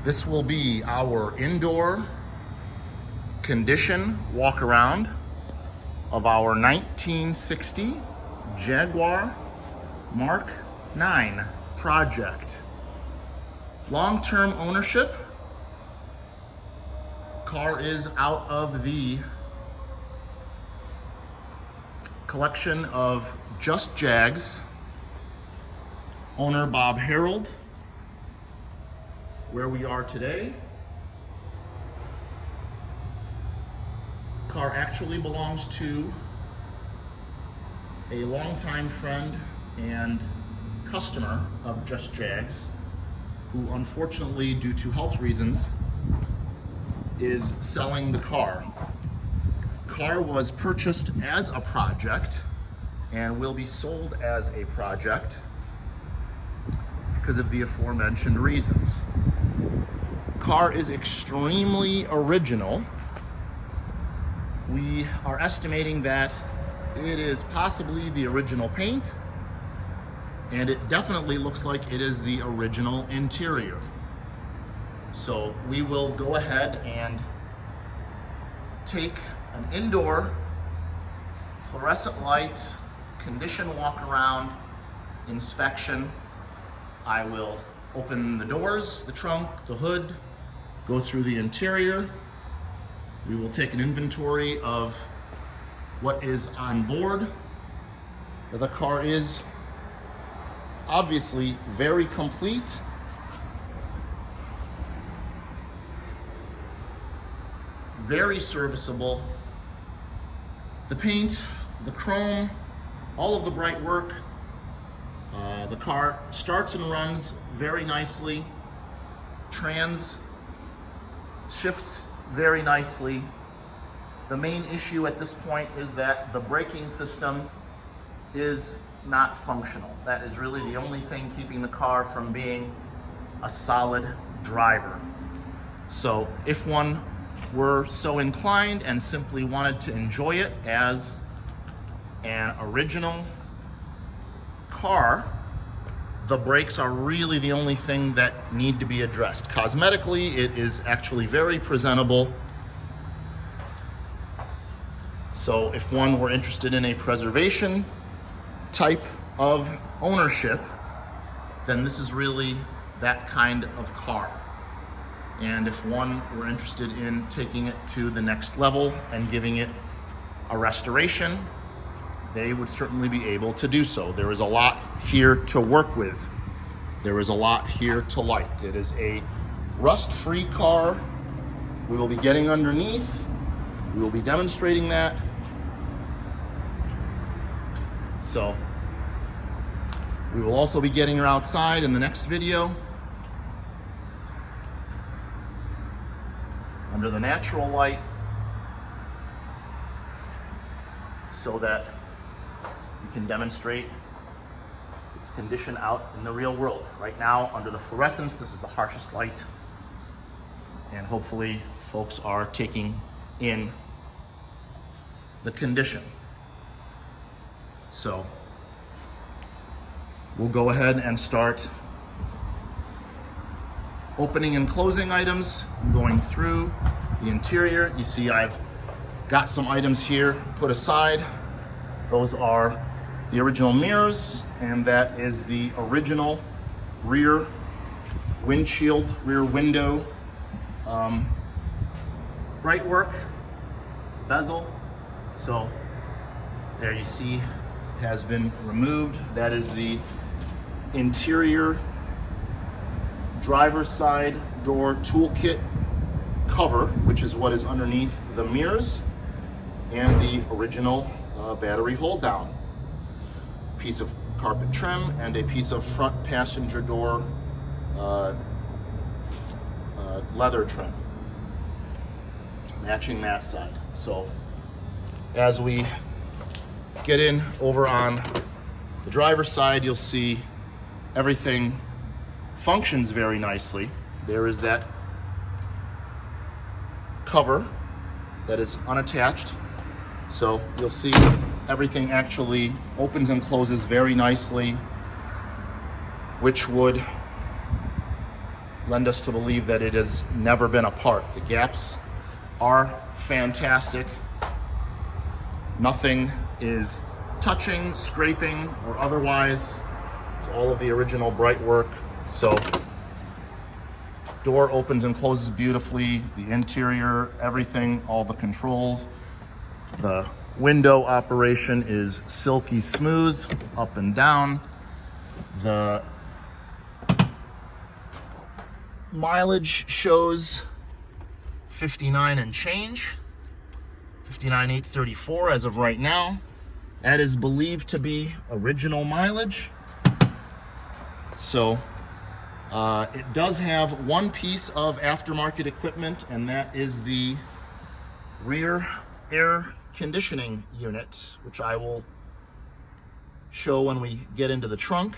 This will be our indoor condition walk around of our 1960 Jaguar Mark IX project. Long-term ownership. Car is out of the collection of Just Jags. Owner Bob Harold. Where we are today. Car actually belongs to a longtime friend and customer of Just Jags, who unfortunately, due to health reasons, is selling the car. Car was purchased as a project and will be sold as a project because of the aforementioned reasons. Car is extremely original. We are estimating that it is possibly the original paint, and it definitely looks like it is the original interior. So we will go ahead and take an indoor fluorescent light condition walk around inspection. I will open the doors, the trunk, the hood, go through the interior. We will take an inventory of what is on board. The car is obviously very complete. Very serviceable. The paint, the chrome, all of the bright work. The car starts and runs very nicely. Trans shifts very nicely. The main issue at this point is that the braking system is not functional. That is really the only thing keeping the car from being a solid driver. So if one were so inclined and simply wanted to enjoy it as an original car, the brakes are really the only thing that need to be addressed. Cosmetically, it is actually very presentable. So if one were interested in a preservation type of ownership, then this is really that kind of car. And if one were interested in taking it to the next level and giving it a restoration, they would certainly be able to do so. There is a lot here to work with. There is a lot here to like. It is a rust-free car. We will be getting underneath. We will be demonstrating that. So we will also be getting her outside in the next video under the natural light so that we can demonstrate its condition out in the real world. Right now, under the fluorescence, this is the harshest light, and hopefully folks are taking in the condition. So we'll go ahead and start opening and closing items, going through the interior. You see I've got some items here put aside. Those are the original mirrors, and that is the original rear windshield, rear window, bright work, bezel. So there you see it has been removed. That is the interior driver's side door toolkit cover, which is what is underneath the mirrors, and the original battery hold down. Piece of carpet trim and a piece of front passenger door leather trim matching that side. So as we get in over on the driver's side, you'll see everything functions very nicely. There is that cover that is unattached. So you'll see everything actually opens and closes very nicely, which would lend us to believe that it has never been apart. The gaps are fantastic. Nothing is touching, scraping, or otherwise. It's all of the original bright work. So door opens and closes beautifully. The interior, everything, all the controls. The window operation is silky smooth, up and down. The mileage shows 59 and change, 59,834 as of right now. That is believed to be original mileage. So it does have one piece of aftermarket equipment, and that is the rear air conditioning unit, which I will show when we get into the trunk.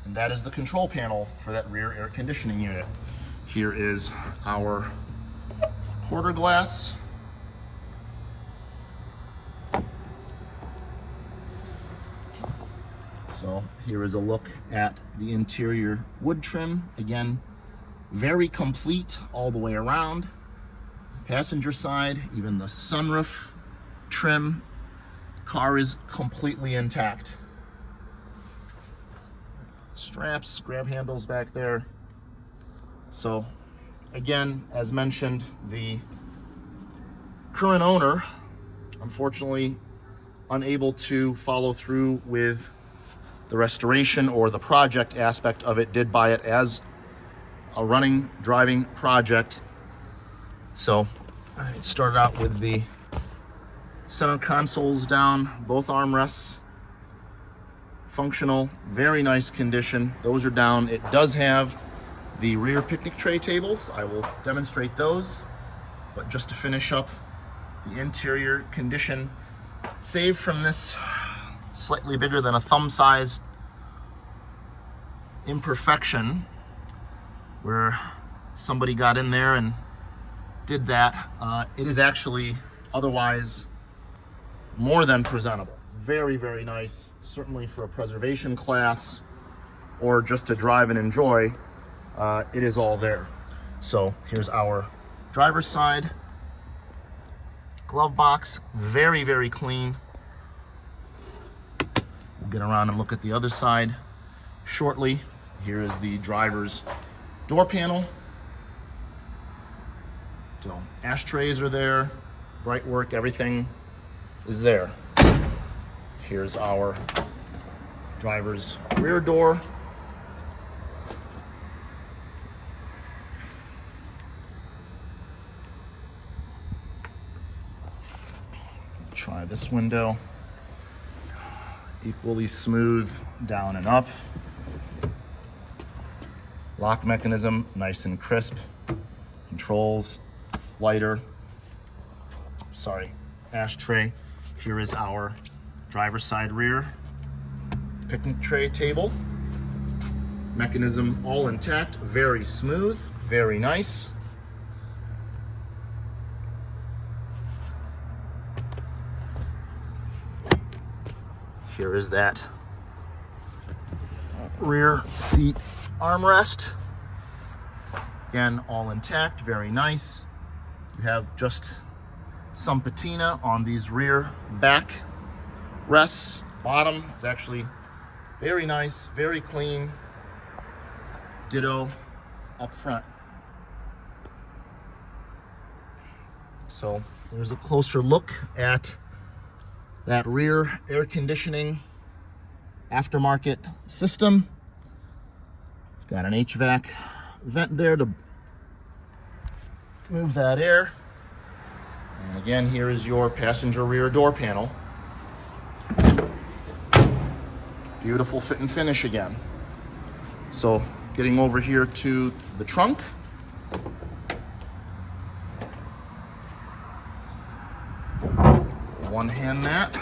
And that is the control panel for that rear air conditioning unit. Here is our quarter glass. So here is a look at the interior wood trim. Again, very complete all the way around. Passenger side, even the sunroof trim. Car is completely intact. Straps, grab handles back there. So again, as mentioned, the current owner, unfortunately, unable to follow through with the restoration or the project aspect of it, did buy it as a running, driving project. So it started out with the center consoles down, both armrests, functional, very nice condition. Those are down. It does have the rear picnic tray tables. I will demonstrate those. But just to finish up the interior condition, save from this slightly bigger than a thumb-sized imperfection where somebody got in there and did that, it is actually otherwise more than presentable. Very, very nice, certainly for a preservation class or just to drive and enjoy. It is all there. So here's our driver's side. Glove box, very, very clean. We'll get around and look at the other side shortly. Here is the driver's door panel. So ashtrays are there, bright work, everything is there. Here's our driver's rear door. Try this window. Equally smooth down and up. Lock mechanism, nice and crisp. Controls, lighter. Sorry, ashtray. Here is our driver's side rear picnic tray table. Mechanism all intact, very smooth, very nice. Here is that rear seat armrest. Again, all intact, very nice. You have just some patina on these rear back rests. Bottom is actually very nice, very clean. Ditto up front. So there's a closer look at that rear air conditioning aftermarket system. Got an HVAC vent there to move that air. And again, here is your passenger rear door panel. Beautiful fit and finish again. So getting over here to the trunk. One hand that,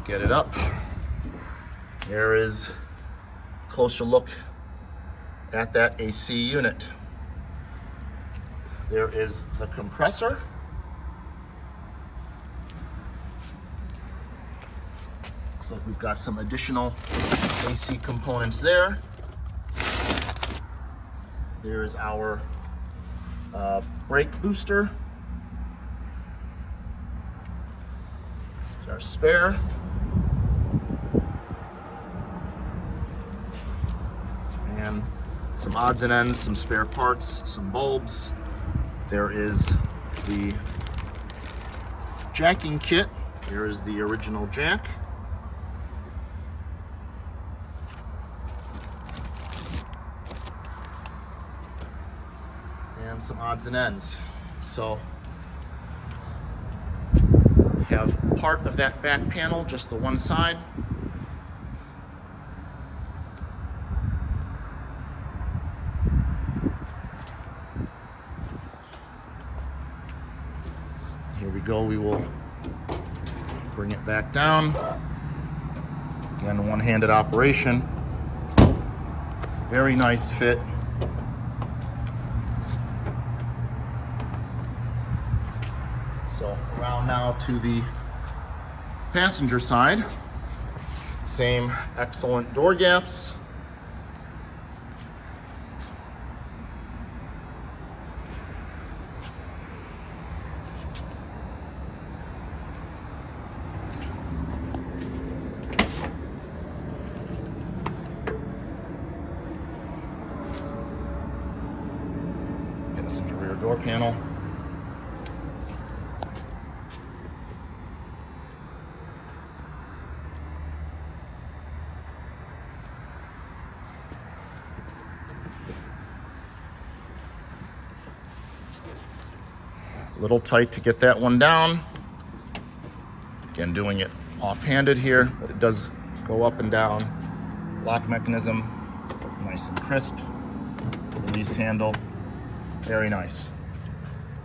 get it up. There is a closer look at that AC unit. There is the compressor. Looks like we've got some additional AC components there. There's our brake booster. There's our spare. And some odds and ends, some spare parts, some bulbs. There is the jacking kit. There is the original jack. And some odds and ends. So have part of that back panel, just the one side. Here we go, we will bring it back down. Again, one-handed operation. Very nice fit. So around now to the passenger side. Same excellent door gaps. Passenger rear door panel. A little tight to get that one down. Again, doing it off-handed here, but it does go up and down. Lock mechanism, nice and crisp. Release handle, very nice.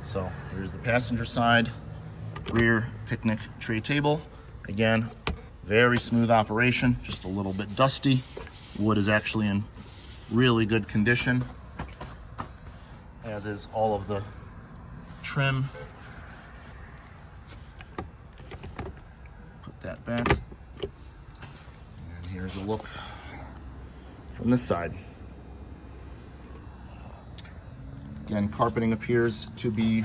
So here's the passenger side, rear picnic tray table. Again, very smooth operation, just a little bit dusty. Wood is actually in really good condition, as is all of the trim. Put that back. And here's a look from this side. Again, carpeting appears to be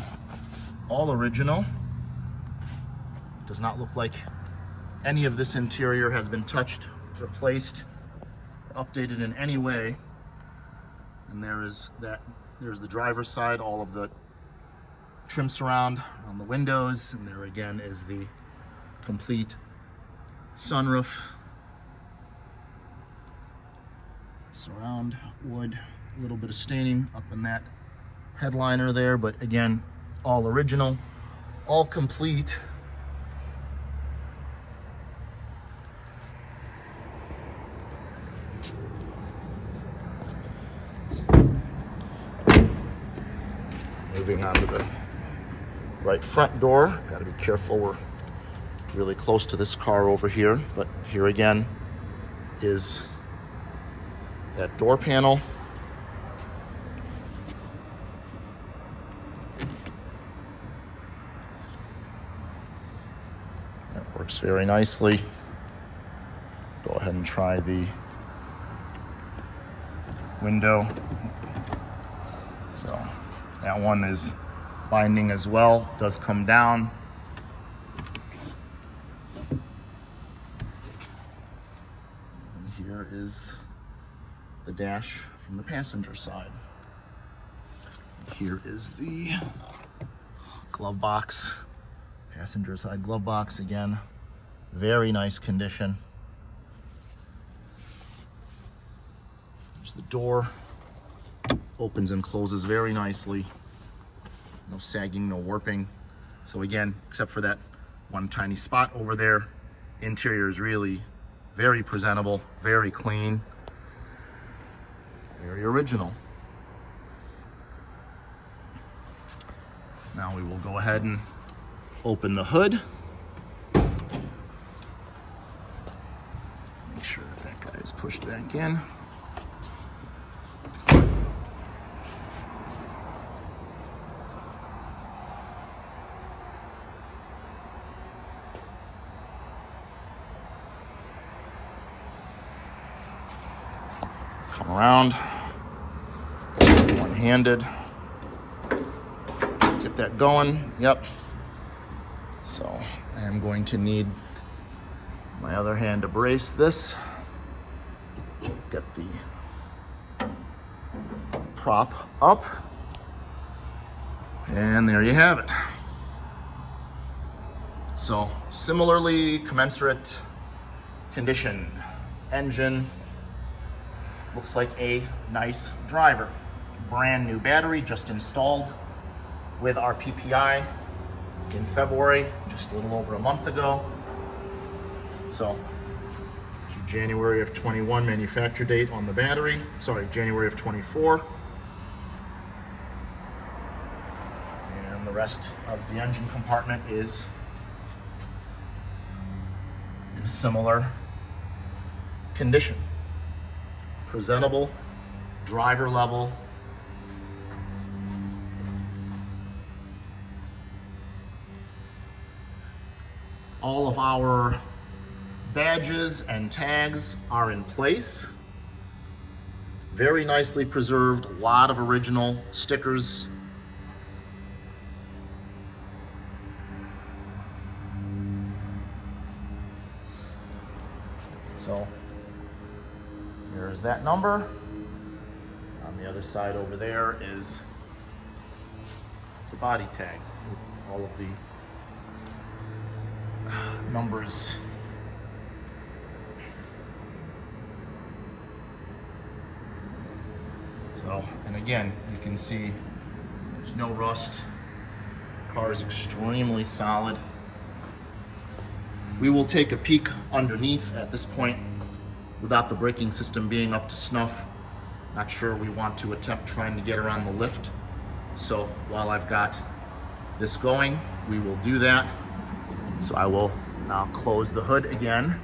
all original. Does not look like any of this interior has been touched, replaced, updated in any way. And there's the driver's side, all of the trim surround on the windows, and there again is the complete sunroof. Surround wood, a little bit of staining up in that headliner there, but again, all original, all complete. Moving on to the right front door. Got to be careful, we're really close to this car over here, but here again is that door panel. That works very nicely. Go ahead and try the window. So that one is binding as well, does come down. And here is the dash from the passenger side. Here is the glove box, passenger side glove box again, very nice condition. There's the door, opens and closes very nicely. No sagging, no warping. So again, except for that one tiny spot over there, interior is really very presentable, very clean, very original. Now we will go ahead and open the hood. Make sure that that guy is pushed back in. Come around, one one-handed. Get that going. Yep. So I am going to need my other hand to brace this. Get the prop up. And there you have it. So similarly commensurate condition. Engine looks like a nice driver. Brand new battery just installed with our PPI in February, just a little over a month ago. So January of 21 manufacture date on the battery. Sorry, January of 24. And the rest of the engine compartment is in a similar condition. Presentable, driver level. All of our badges and tags are in place. Very nicely preserved, a lot of original stickers. So there's that number. On the other side over there is the body tag with all of the numbers. So, and again, you can see there's no rust. The car is extremely solid. We will take a peek underneath at this point without the braking system being up to snuff. Not sure we want to attempt trying to get around the lift. So while I've got this going, we will do that. So I will now close the hood again.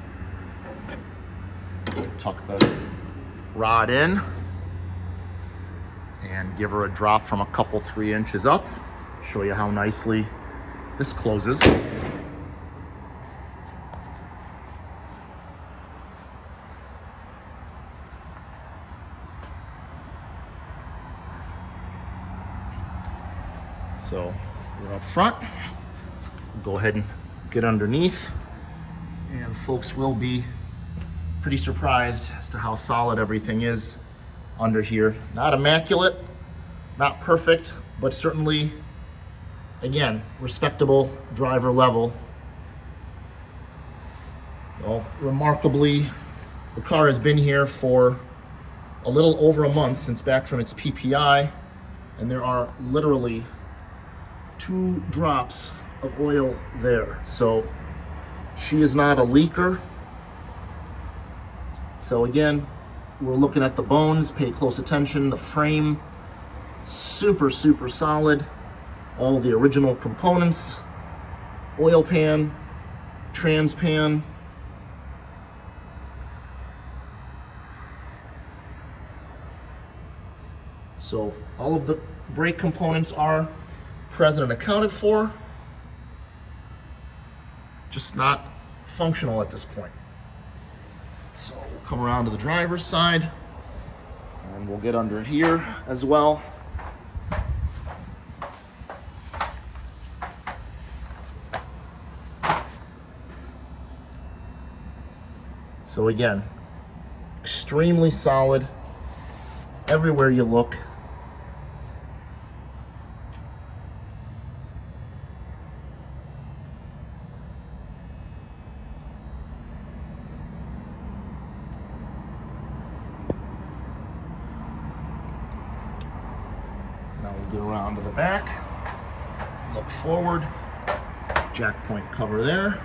Tuck the rod in and give her a drop from a couple 3 inches up. Show you how nicely this closes. So we're up front. Go ahead and get underneath, and folks will be pretty surprised as to how solid everything is under here. Not immaculate, not perfect, but certainly, again, respectable driver level. Well, remarkably, the car has been here for a little over a month, since back from its PPI, and there are literally 2 drops of oil there. So she is not a leaker. So again, we're looking at the bones, pay close attention. The frame, super solid. All the original components, oil pan, trans pan. So all of the brake components are present and accounted for, just not functional at this point. So we'll come around to the driver's side, and we'll get under here as well. So again, extremely solid everywhere you look. Now we'll get around to the back, look forward, jack point cover there.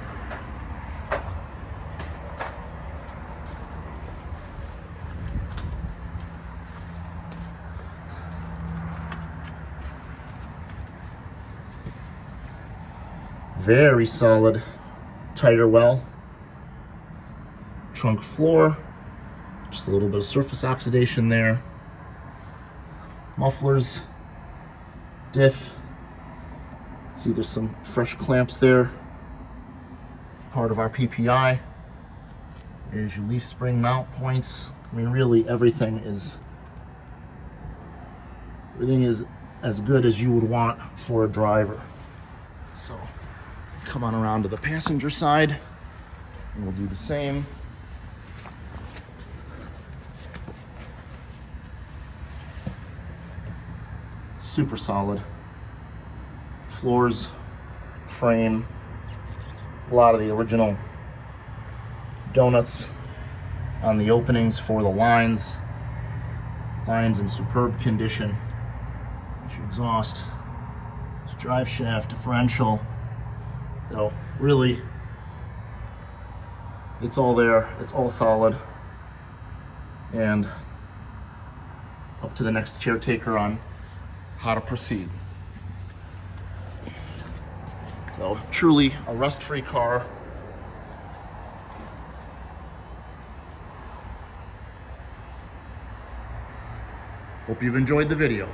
Very solid titer well. Trunk floor, just a little bit of surface oxidation there. Mufflers, diff. See, there's some fresh clamps there. Part of our PPI. There's your leaf spring mount points. I mean, really everything is Everything is as good as you would want for a driver. So come on around to the passenger side and we'll do the same. Super solid. Floors, frame, a lot of the original donuts on the openings for the lines. Lines in superb condition. Your exhaust, drive shaft, differential. So really, it's all there. It's all solid. And up to the next caretaker on how to proceed. So truly a rust-free car. Hope you've enjoyed the video.